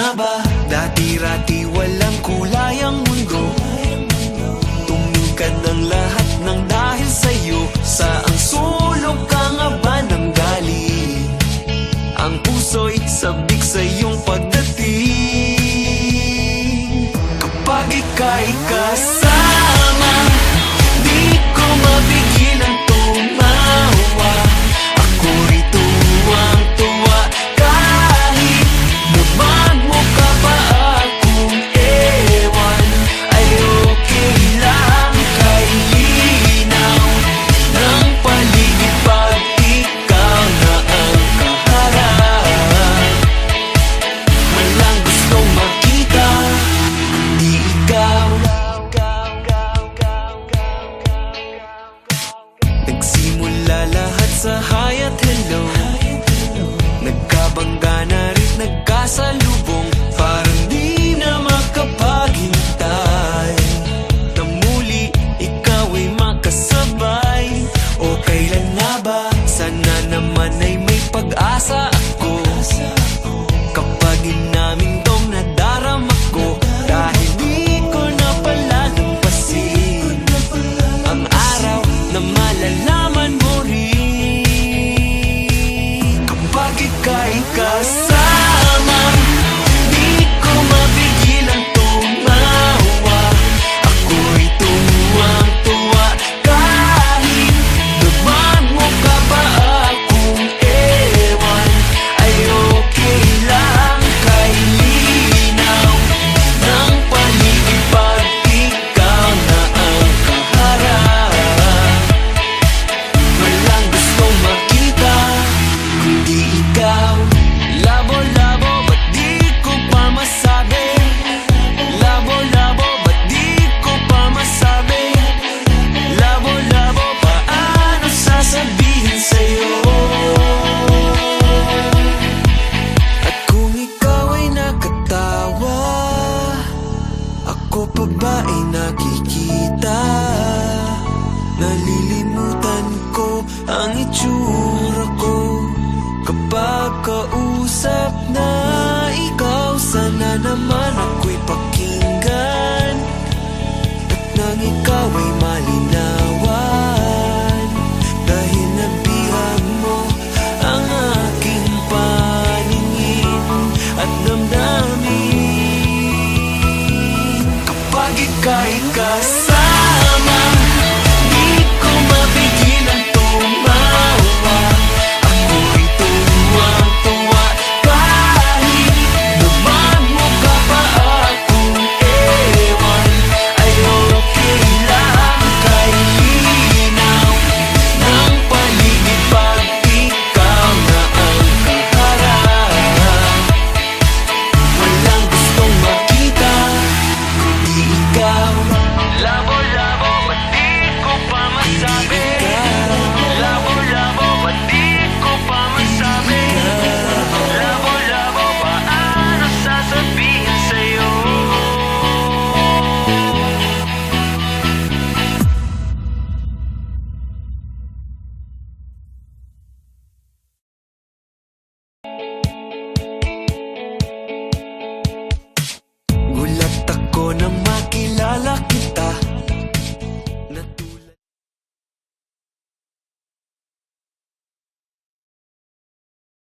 nga ba? Dati-rati walang kulay ang mundo, tumingkad ang lahat ng dahil sa'yo. Saang sulok ka nga ba nang galing? Ang puso'y sabik sa iyong pagdating. Kapag ika'y kasama, di ko mapigilang tumawa. Ako rito ang tuwa kahit nagmamukha pa akong ewan. Ay okay lang kay linaw ng paligid pag ikaw na ang kaharap. Walang gustong makita, di ikaw. Nagsimula lahat sa hi at hello, nagkabangga na rin nagkasalubong. Parang di na makapaghintay na muli ikaw ay makasabay. O kailan nga ba? Sana naman ay may pag-asa ako kapag inamin tong nadarama ko. Dahil di ko na palalampasin ang araw na malalaman mo rin. Kapag ika'y kasama, di ko mapigilang tumawa. Ako'y tuwang-tuwa kahit nagmamukha pa akong ewan. Ay okay lang kay linaw ng paligid pag ikaw na ang kaharap. Walang gustong makita kundi ikaw. Labo-labo, ba't di ko pa masabi? Labo-labo, ba't di ko pa masabi? Labo-labo, paano sasabihin sa'yo? At kung ikaw ay nakatawa, ako pa ba ay nakikita? Nalilimutan ko ang itsura ko kapag kausap na ikaw. Sana naman ako'y pakinggan, at nang ikaw ay